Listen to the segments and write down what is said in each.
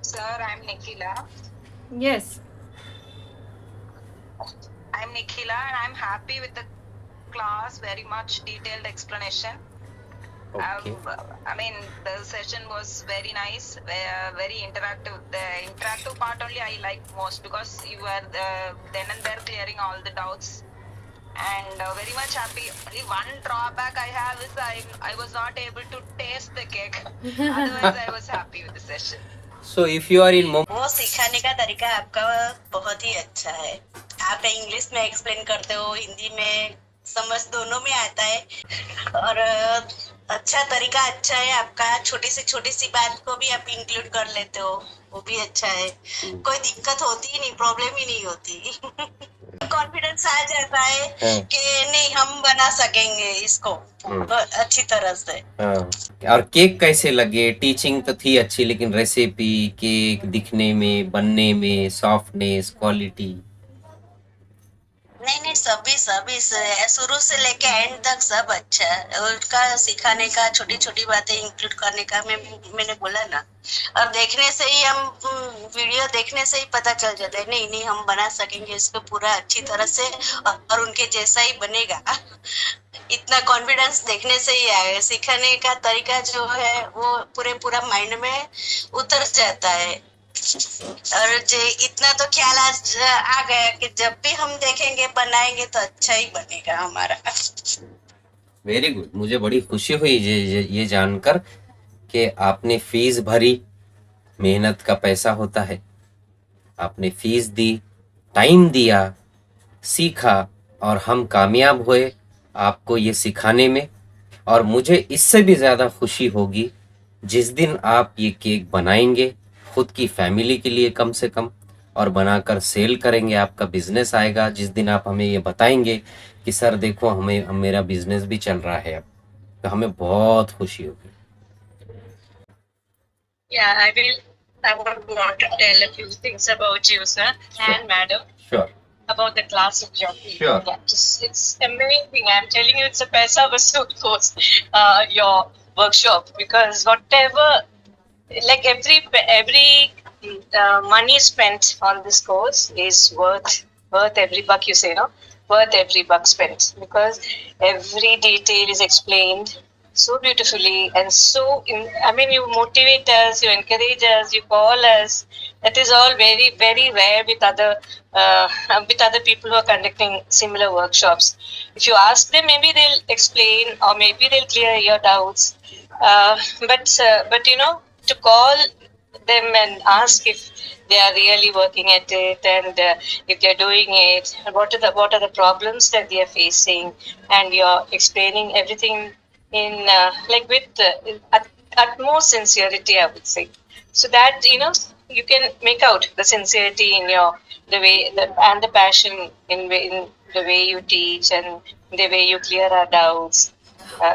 Sir, I'm Nikhila. Yes. I'm Nikhila and I'm happy with the class, very much detailed explanation. Okay. I mean, the session was very nice, very interactive. The interactive part only I like most because you were then and there clearing all the doubts. And very much happy. Only one drawback I have is I was not able to taste the cake. Otherwise, I was happy with the session. So if you are in Mumbai, वो सिखाने का तरीका आपका बहुत ही अच्छा है। आप English में एक्सप्लेन करते हो, हिंदी में समझ दोनों में आता है और अच्छा तरीका अच्छा है आपका। छोटी सी बात को भी आप इंक्लूड कर लेते हो, वो भी अच्छा है। कोई दिक्कत होती ही नहीं, प्रॉब्लम ही नहीं होती। कॉन्फिडेंस आ जाता है कि नहीं हम बना सकेंगे इसको अच्छी तरह से। और केक कैसे लगे? टीचिंग तो थी अच्छी, लेकिन रेसिपी, केक दिखने में, बनने में, सॉफ्टनेस, क्वालिटी। नहीं सभी शुरू से लेके एंड तक सब अच्छा है। उनका सिखाने का, छोटी छोटी बातें इंक्लूड करने का मैंने बोला ना। और देखने से ही हम वीडियो देखने से ही पता चल जाता है, नहीं हम बना सकेंगे इसको पूरा अच्छी तरह से और उनके जैसा ही बनेगा। इतना कॉन्फिडेंस देखने से ही आएगा। सिखाने का तरीका जो है वो पूरा माइंड में उतर जाता है। और इतना तो ख्याल आ गया कि जब भी हम देखेंगे बनाएंगे तो अच्छा ही बनेगा हमारा। Very good. मुझे बड़ी खुशी हुई ये जानकर कि आपने फीस भरी। मेहनत का पैसा होता है। आपने फीस दी, टाइम दिया, सीखा और हम कामयाब हुए आपको ये सिखाने में। और मुझे इससे भी ज़्यादा खुशी होगी जिस दिन आप ये केक बनाएंगे खुद की फैमिली के लिए कम से कम, और बनाकर सेल करेंगे, आपका बिजनेस आएगा। जिस दिन आप हमें ये बताएंगे कि सर देखो मेरा बिजनेस भी चल रहा है अब, तो हमें बहुत खुशी होगी। Yeah, I would want to tell a few things about you, sir, and madam. Sure. About the class of geography. Sure. Yeah, it's amazing. I'm telling you, it's a paisa vasool course, your workshop, because whatever, like every money spent on this course is worth every buck. You say, no, worth every buck spent, because every detail is explained so beautifully and so. You motivate us, you encourage us, you call us. That is all very very rare with other people who are conducting similar workshops. If you ask them, maybe they'll explain or maybe they'll clear your doubts. But to call them and ask if they are really working at it, and if they're doing it, and what are the problems that they are facing, and you're explaining everything in with utmost sincerity, I would say, so that you can make out the sincerity in your and the passion in the way you teach and the way you clear our doubts.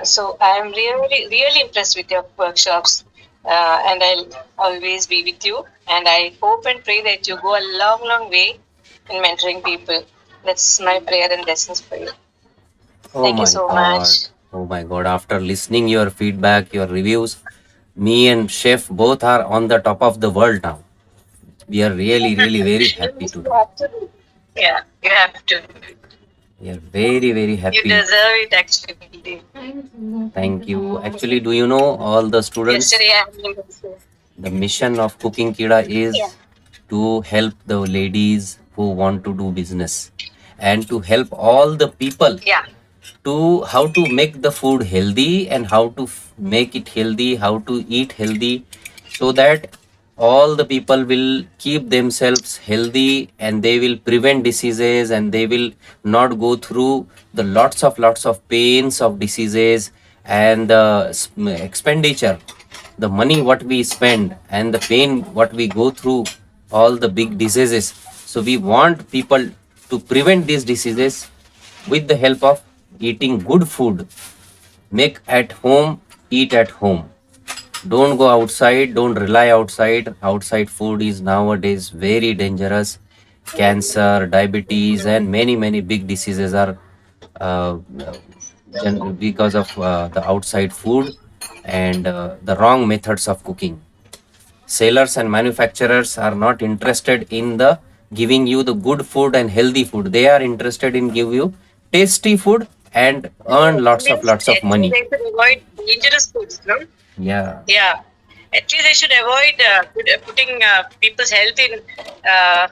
So I am really impressed with your workshops, and I'll always be with you. And I hope and pray that you go a long way in mentoring people. That's my prayer and blessings for you. Thank you so much. Oh my God. After listening your feedback, your reviews, me and Chef both are on the top of the world now. We are really very happy to. Yeah, you have to. We are very happy. You deserve it, actually. Thank you. Actually, do you know all the students? Yesterday, The mission of Cooking Kida is to help the ladies who want to do business, and to help all the people to how to make the food healthy, and how to make it healthy, how to eat healthy, so that all the people will keep themselves healthy, and they will prevent diseases, and they will not go through the lots of pains of diseases, and the expenditure, the money what we spend, and the pain what we go through, all the big diseases. So we want people to prevent these diseases with the help of eating good food. Make at home, eat at home. Don't go outside, don't rely outside. Outside food is nowadays very dangerous. Cancer, diabetes, and many big diseases are uh, because of the outside food and the wrong methods of cooking. sellers and manufacturers are not interested in the giving you the good food and healthy food. They are interested in give you tasty food and earn lots of money. They should avoid dangerous foods, no? Yeah. Yeah. At least they should avoid putting people's health in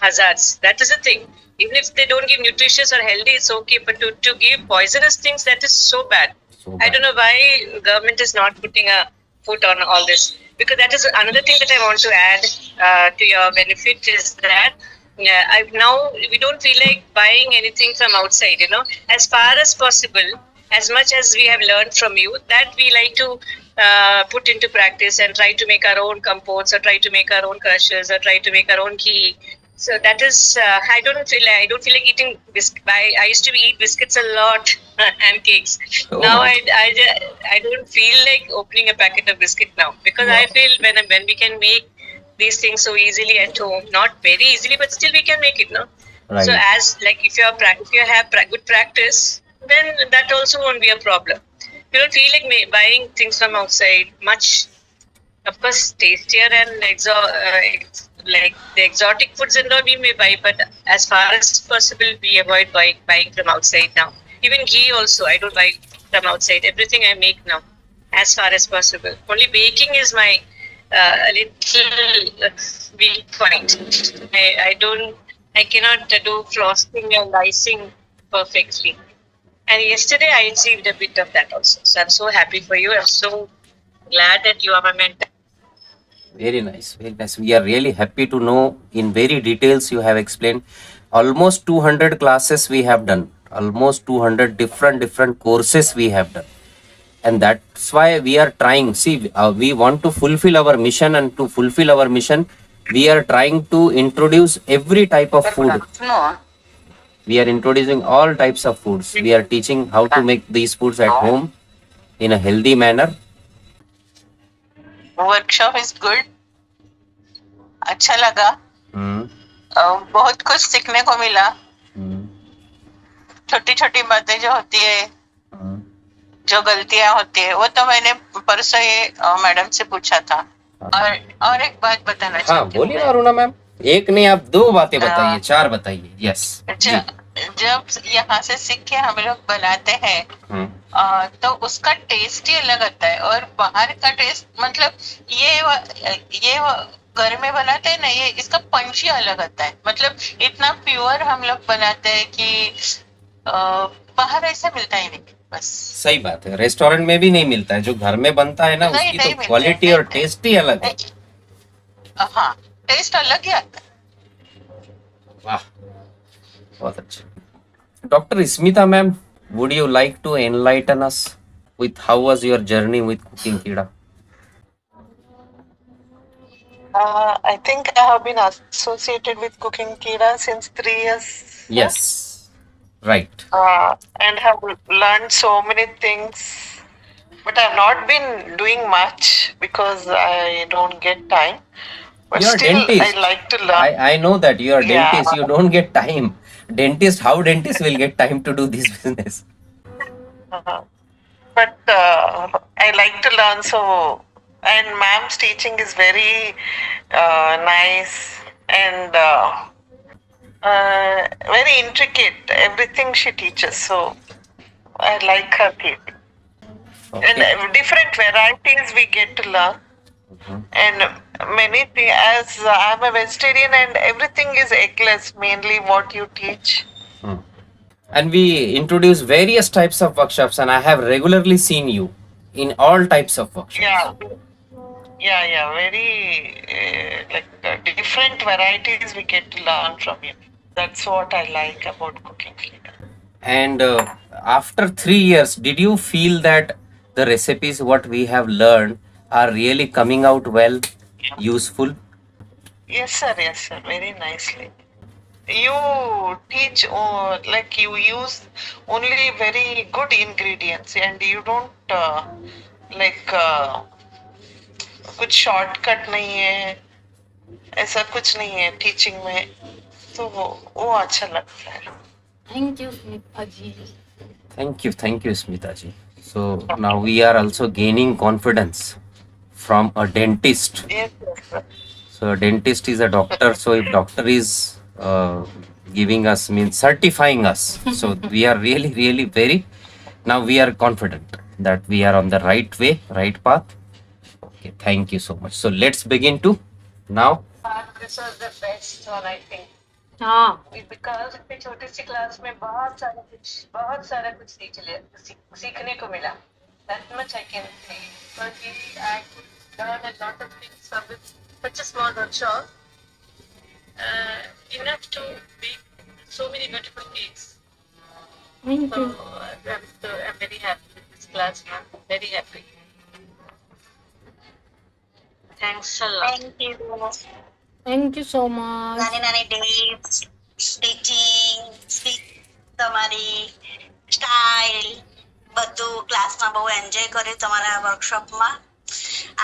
hazards. That is the thing. Even if they don't give nutritious or healthy, it's okay. But to give poisonous things, that is so bad. So I bad. don't know why government is not putting a foot on all this. Because that is another thing that I want to add to your benefit is that now we don't feel like buying anything from outside. As far as possible, as much as we have learned from you, that we like to put into practice and try to make our own compotes or try to make our own crushes or try to make our own ghee. So that is, I don't feel like eating biscuit. I used to eat biscuits a lot and cakes. Oh Now my. I don't feel like opening a packet of biscuit now because I Wow. feel when we can make these things so easily at home, not very easily, but still we can make it, no? Right. So as like if you have good practice, then that also won't be a problem. You don't feel like buying things from outside much. Of course, tastier and like the exotic foods and all we may buy, but as far as possible, we avoid buying from outside now. Even ghee also, I don't buy from outside. Everything I make now, as far as possible. Only baking is my little weak point. I cannot do frosting and icing perfectly. And yesterday I achieved a bit of that also. So I'm so happy for you. I'm so glad that you are my mentor. Very nice, very nice. We are really happy to know in very details you have explained. Almost 200 classes we have done. Almost 200 different courses we have done. And that's why we are trying. See, we want to fulfill our mission, and to fulfill our mission, we are trying to introduce every type of food. No. We are introducing all types of foods. We are teaching how to make these foods at home in a healthy manner. Workshop is good, अच्छा लगा, Hmm. बहुत कुछ सीखने को मिला. Hmm. छोटी छोटी बातें जो होती है, Hmm. जो गलतियां होती है, वो तो मैंने परसों ये मैडम से पूछा था. और एक बात बताना हाँ, चाहती हूँ बोलिए ना मैं. अरुणा मैम. एक नहीं, आप दो बातें बताइए, चार बताइए. यस. जब यहाँ से सीख के हम लोग बनाते हैं तो उसका टेस्ट ही अलग आता है, और बाहर का टेस्ट मतलब ये घर में बनाते हैं ना, ये इसका पंच ही अलग आता है. मतलब इतना प्योर हम लोग बनाते हैं कि बाहर ऐसा मिलता ही नहीं. बस सही बात है, रेस्टोरेंट में भी नहीं मिलता है. जो घर में बनता है ना, नहीं, उसकी नहीं तो मिलता क्वालिटी है, और नहीं, टेस्ट ही अलग है. हाँ, टेस्ट अलग ही आता है. वाह, बहुत अच्छा. Dr. Smita ma'am, would you like to enlighten us with how was your journey with Cooking Kida? I think I have been associated with Cooking Kida since 3 years. Yes, right. And have learned so many things. But I have not been doing much because I don't get time. But You're a still, dentist. I like to learn. I know that you are a Yeah. dentist. You don't get time. How dentist will get time to do this business? But I like to learn. So, and ma'am's teaching is very nice and very intricate. Everything she teaches. So, I like her teaching. Okay. And different varieties we get to learn. And many things, as I'm a vegetarian and everything is eggless, mainly what you teach. And we introduce various types of workshops, and I have regularly seen you in all types of workshops. Yeah, very different varieties we get to learn from you. That's what I like about Cooking Kida. And after 3 years, did you feel that the recipes what we have learned are really coming out well, useful? Yes, sir, very nicely. You teach, like you use only very good ingredients and you don't कुछ shortcut नहीं है, ऐसा कुछ नहीं है teaching में. तो वो अच्छा लगता है. Thank you, Smita ji. Thank you, Smita ji. So now we are also gaining confidence from a dentist Yes, sir. So a dentist is a doctor. So if doctor is giving us, means certifying us, so we are really, really very, now we are confident that we are on the right way, right path. Okay, thank you so much. So let's begin to now. This was the best one, I think. हाँ Because अपनी छोटी सी class में बहुत सारा कुछ सीखने को मिला. That much I can say. Because I could learn a lot of things from such a small workshop. Enough to make so many beautiful cakes. thank So you. I'm very happy with this class, ma'am. Very happy. Thanks a lot. Thank you. Thank you so much. નાની નાની tips, teaching, speech, તમારી style બધું ક્લાસમાં બહુ enjoy કર્યું તમારા વર્કશોપમાં.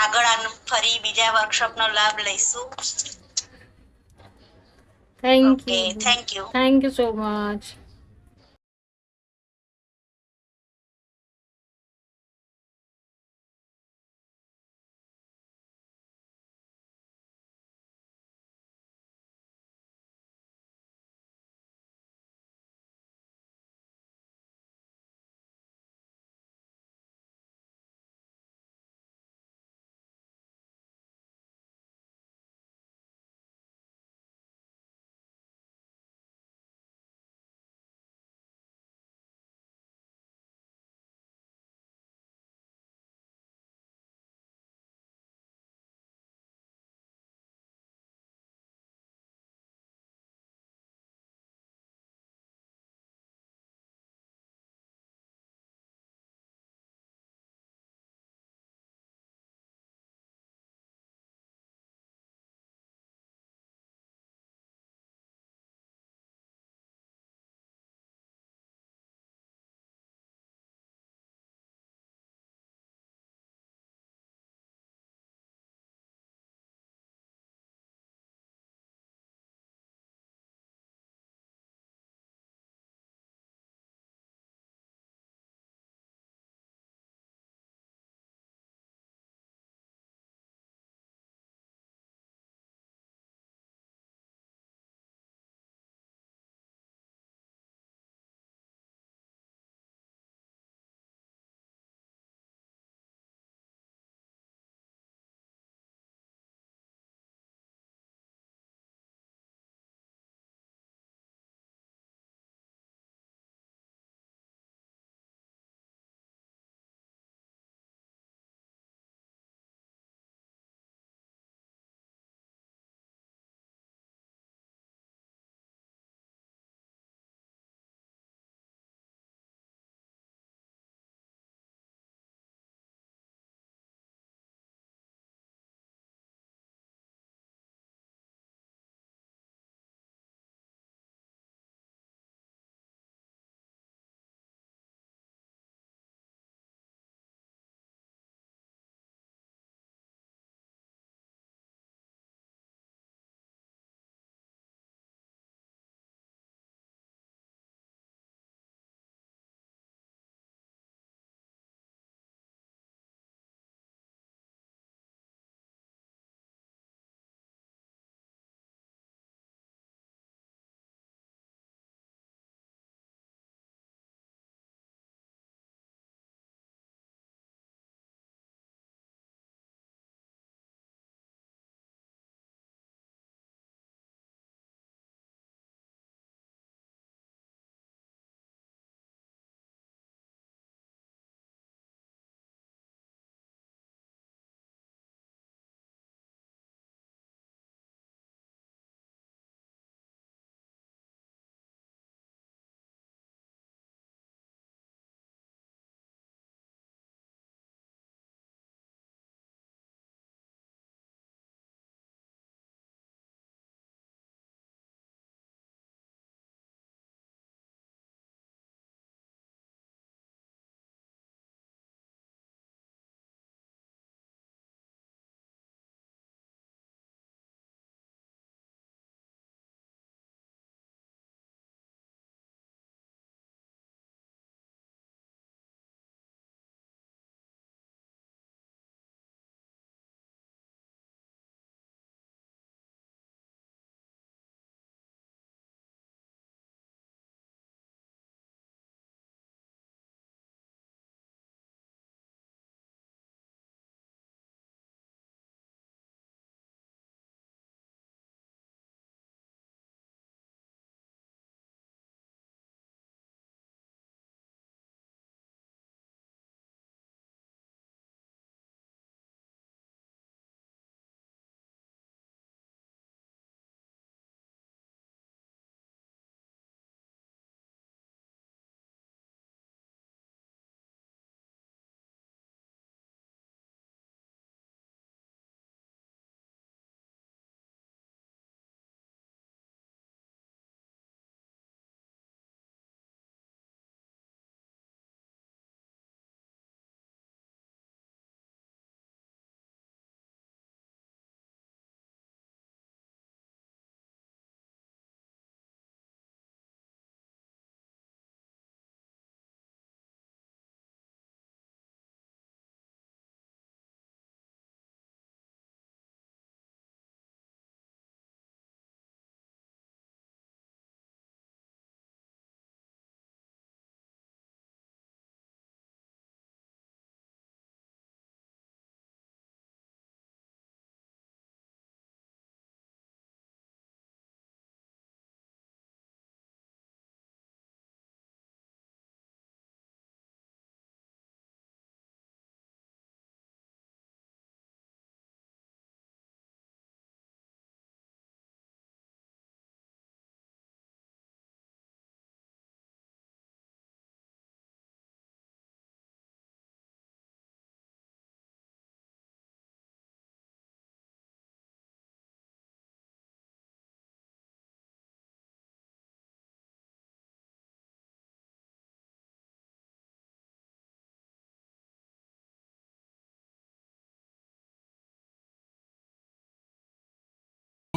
આગળ ફરી બીજા વર્કશોપનો લાભ લઈશું. Thank okay, you. Thank you. Thank you so much.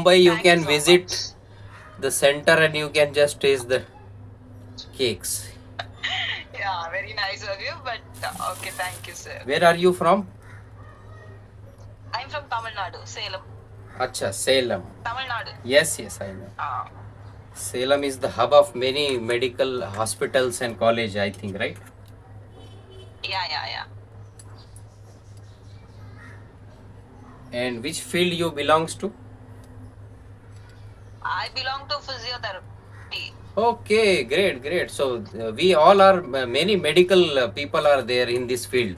Mumbai, you Thank you can so visit much. the center and you can just taste the cakes. Yeah, very nice of you. But okay, thank you, sir. Where are you from? I'm from Tamil Nadu, Salem. Acha, Salem. Tamil Nadu. Yes, I know. Salem is the hub of many medical hospitals and college, I think, right? Yeah. And which field you belongs to? I belong to physiotherapy. Okay, great. So we all are many medical people are there in this field.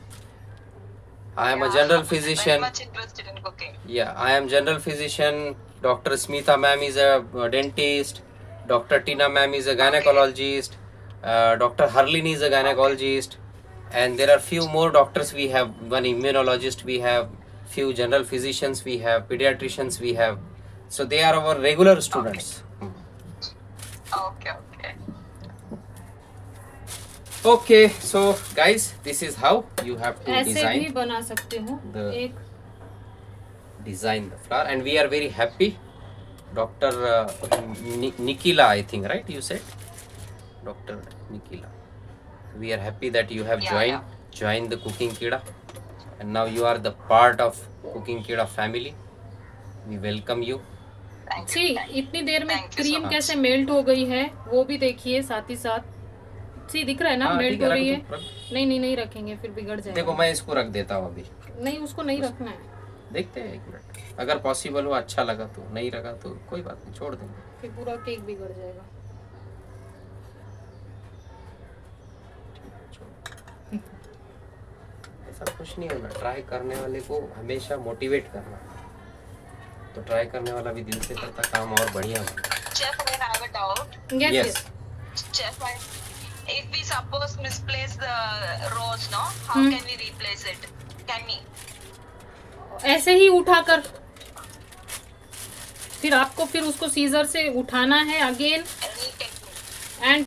I am a general Very physician. much interested in cooking. Yeah, I am general physician. Dr. Smita ma'am is a dentist. Dr. Tina ma'am is a gynecologist. Dr. Harlin is a gynecologist. And there are few more doctors we have. One immunologist we have. Few general physicians we have. Pediatricians we have. So they are our regular students. Okay. Okay, so guys, this is how you have to ऐसे भी design बना सकते हो the- एक design the flower, and we are very happy. Dr. Nikila, I think, right? You said Dr. Nikila. We are happy that you have Yeah, joined the Cooking Kida, and now you are the part of Cooking Kida family. We welcome you. Thank ji you. इतनी देर में Thank you so cream much. कैसे melt हो गई है वो भी देखिए साथ ही साथ। जी दिख रहा है ना हाँ, मेल्ट ठीक हो है, रही है। रख दो। नहीं रखेंगे फिर बिगड़ जाएगा। देखो मैं इसको रख देता हूँ अभी, नहीं उसको नहीं रखना है, देखते हैं 1 मिनट। अगर पॉसिबल हो, अच्छा लगा तो, नहीं लगा तो कोई बात नहीं, छोड़ देंगे। फिर पूरा केक बिगड़ जाएगा। ऐसा कुछ नहीं होना, ट्राई करने वाले को हमेशा मोटिवेट करना, तो ट्राई करने वाला भी दिल से करता काम और बढ़िया होगा। Chef, I have a doubt. Yes Chef, if we suppose misplace the rose, no? How Hmm. can we replace it? Can we? ऐसे ही उठाकर फिर आपको फिर उसको सीजर से उठाना है अगेन Any technique? एंड